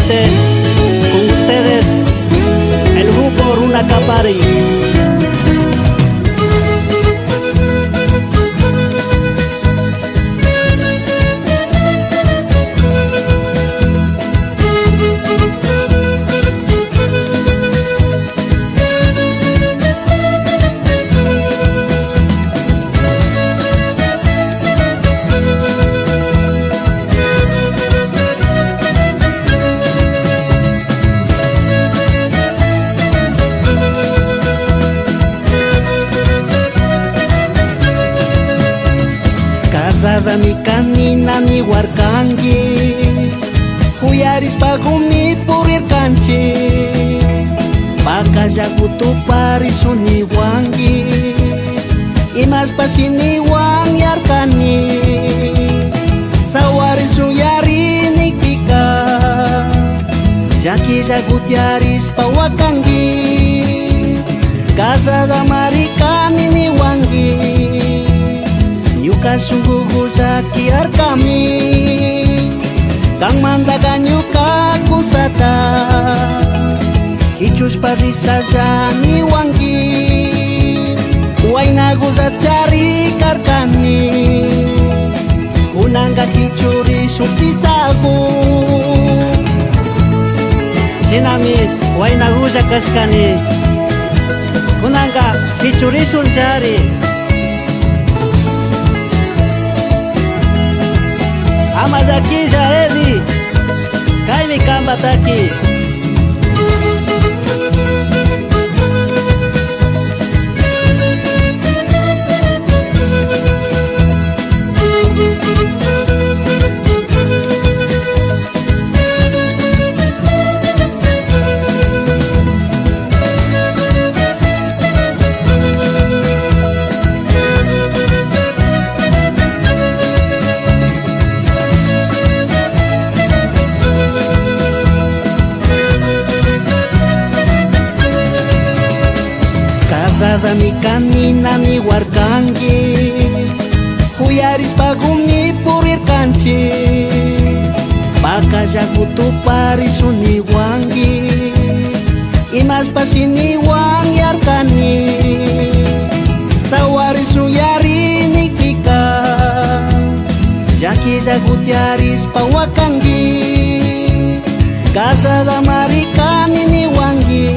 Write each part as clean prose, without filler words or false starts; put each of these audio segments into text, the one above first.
nuevamente con ustedes el grupo Runa Kapari. Casada mi camina mi warkangi, huyaris pagumi purir kanchi, baka jagutu pariso ni wangi, imas pasini wang yarkani, sawarisu yari nikika, jaki jagut yaris pawakangi, casada marikani ni wangi. Nyuka sungguh zakiar kami, kang mandaga nyuka kusata, hicus pari saja ni wangi, waina guza cari karkani, kunangga hicuri susisagu, Sinami waina guza kaskani, kunangga hicuri sun cari. Amazaki Jaedi, Kaimi Kambataki. Casada mi camina mi warkangi, huyaris pagumi purir kanchi, baka jagutu pariso ni wangi, imas pasini wang yarkani, sawarisu yari nikika, jaki jagut yaris pawakangi, casada marikani ni wangi.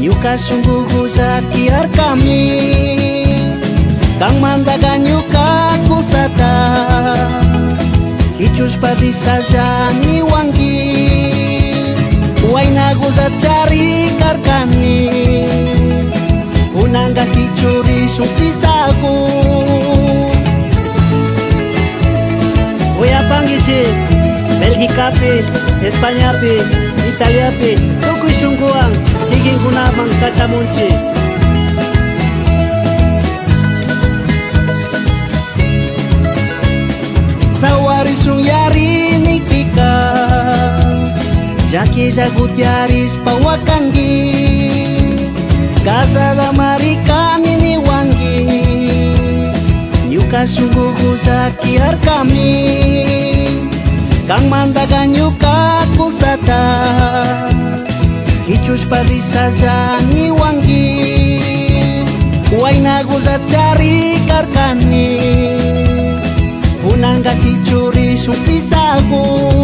Nyuka sungguh zakiar kami, kang mandaga nyuka kusata, hicus padi saja ni wangi, waina guza cari karkani, kunangga hicuri susisagu. Oya pangici, Belgica pi, Espanya pi, Italia pi, tukui sungguang, higing kunamang kacamunci. Sawarisu yari nikika, jaki jagut yaris pawakangi, casada marikani ni wangi, nyuka sungguh zakiar kami, kang mandaga nyuka kusata, hicus pari saja ni wangi, waina guza cari karkani, kunangga hicuri susisagu.